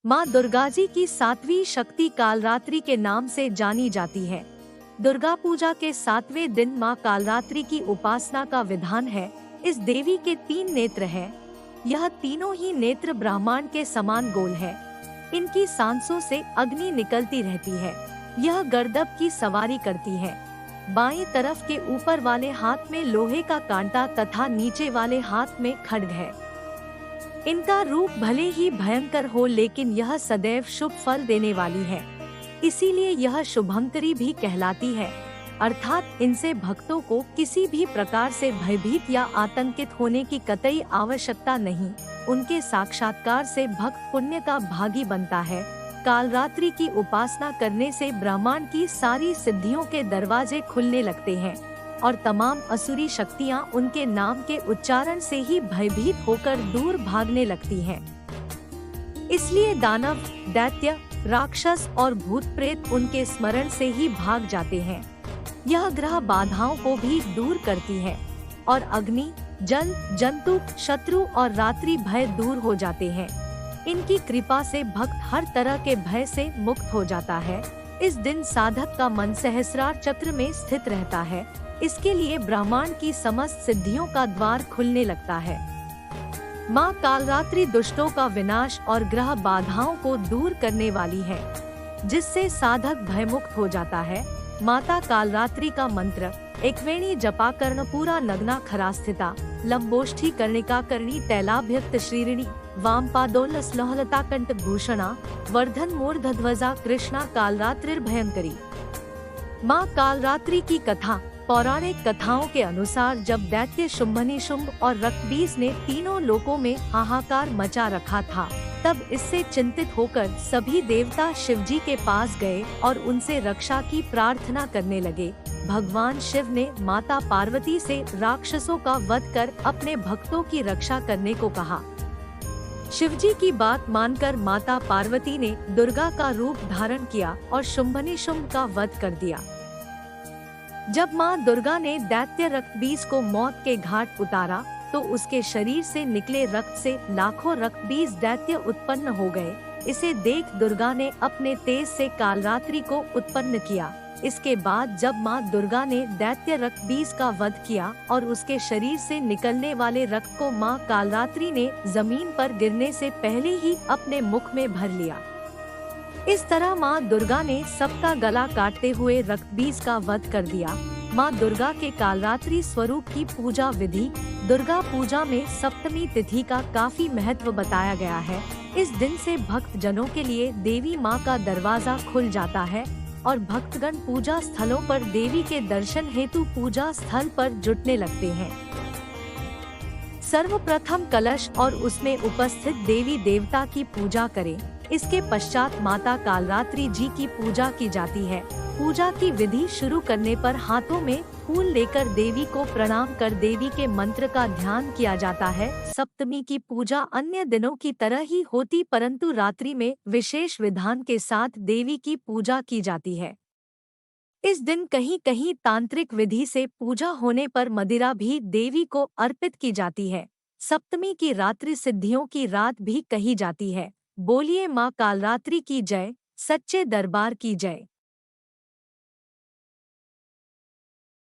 माँ दुर्गा जी की सातवीं शक्ति कालरात्रि के नाम से जानी जाती है। दुर्गा पूजा के 7वें दिन माँ कालरात्रि की उपासना का विधान है। इस देवी के 3 नेत्र हैं। यह तीनों ही नेत्र ब्रह्मांड के समान गोल है। इनकी सांसों से अग्नि निकलती रहती है। यह गर्दभ की सवारी करती है। बाएं तरफ के ऊपर वाले हाथ में लोहे का कांटा तथा नीचे वाले हाथ में खड्ग है। इनका रूप भले ही भयंकर हो, लेकिन यह सदैव शुभ फल देने वाली है। इसीलिए यह शुभंकरी भी कहलाती है। अर्थात इनसे भक्तों को किसी भी प्रकार से भयभीत या आतंकित होने की कतई आवश्यकता नहीं। उनके साक्षात्कार से भक्त पुण्य का भागी बनता है। कालरात्रि की उपासना करने से ब्रह्मांड की सारी सिद्धियों के दरवाजे खुलने लगते हैं और तमाम असुरी शक्तियां उनके नाम के उच्चारण से ही भयभीत होकर दूर भागने लगती हैं। इसलिए दानव, दैत्य, राक्षस और भूत प्रेत उनके स्मरण से ही भाग जाते हैं। यह ग्रह बाधाओं को भी दूर करती है और अग्नि, जल, जंतु, शत्रु और रात्रि भय दूर हो जाते हैं। इनकी कृपा से भक्त हर तरह के भय से मुक्त हो जाता है। इस दिन साधक का मन सहस्रार चक्र में स्थित रहता है। इसके लिए ब्रह्मांड की समस्त सिद्धियों का द्वार खुलने लगता है। माँ कालरात्रि दुष्टों का विनाश और ग्रह बाधाओं को दूर करने वाली है, जिससे साधक भयमुक्त हो जाता है। माता कालरात्रि का मंत्र: एकवेणी जपा कर्णपूरा नग्ना खरास्थिता, लंबोष्ठी कर्णिका कर्णी तैलाभ्यक्त श्रीरिणी, वामपादोल्लसलहलता कंठ भूषणा, वर्धन मूर्धध्वजा कृष्णा कालरात्रिर्भयंकरी। माँ कालरात्रि की कथा। पौराणिक कथाओं के अनुसार जब दैत्य शुंभनिशुंभ और रक्तबीज ने तीनों लोकों में हाहाकार मचा रखा था, तब इससे चिंतित होकर सभी देवता शिवजी के पास गए और उनसे रक्षा की प्रार्थना करने लगे। भगवान शिव ने माता पार्वती से राक्षसों का वध कर अपने भक्तों की रक्षा करने को कहा। शिवजी की बात मानकर माता पार्वती ने दुर्गा का रूप धारण किया और शुंभनिशुंभ का वध कर दिया। जब माँ दुर्गा ने दैत्य रक्तबीज को मौत के घाट उतारा, तो उसके शरीर से निकले रक्त से लाखों रक्तबीज दैत्य उत्पन्न हो गए। इसे देख दुर्गा ने अपने तेज से कालरात्रि को उत्पन्न किया। इसके बाद जब माँ दुर्गा ने दैत्य रक्तबीज का वध किया और उसके शरीर से निकलने वाले रक्त को माँ कालरात्रि ने जमीन पर गिरने से पहले ही अपने मुख में भर लिया। इस तरह माँ दुर्गा ने सबका गला काटते हुए रक्तबीज का वध कर दिया। माँ दुर्गा के कालरात्रि स्वरूप की पूजा विधि। दुर्गा पूजा में सप्तमी तिथि का काफी महत्व बताया गया है। इस दिन से भक्त जनों के लिए देवी माँ का दरवाजा खुल जाता है और भक्तगण पूजा स्थलों पर देवी के दर्शन हेतु पूजा स्थल पर जुटने लगते हैं। सर्वप्रथम कलश और उसमें उपस्थित देवी देवता की पूजा करें। इसके पश्चात माता कालरात्रि जी की पूजा की जाती है। पूजा की विधि शुरू करने पर हाथों में फूल लेकर देवी को प्रणाम कर देवी के मंत्र का ध्यान किया जाता है। सप्तमी की पूजा अन्य दिनों की तरह ही होती, परंतु रात्रि में विशेष विधान के साथ देवी की पूजा की जाती है। इस दिन कहीं कहीं तांत्रिक विधि से पूजा होने पर मदिरा भी देवी को अर्पित की जाती है। सप्तमी की रात्रि सिद्धियों की रात भी कही जाती है। बोलिए माँ कालरात्रि की जय, सच्चे दरबार की जय।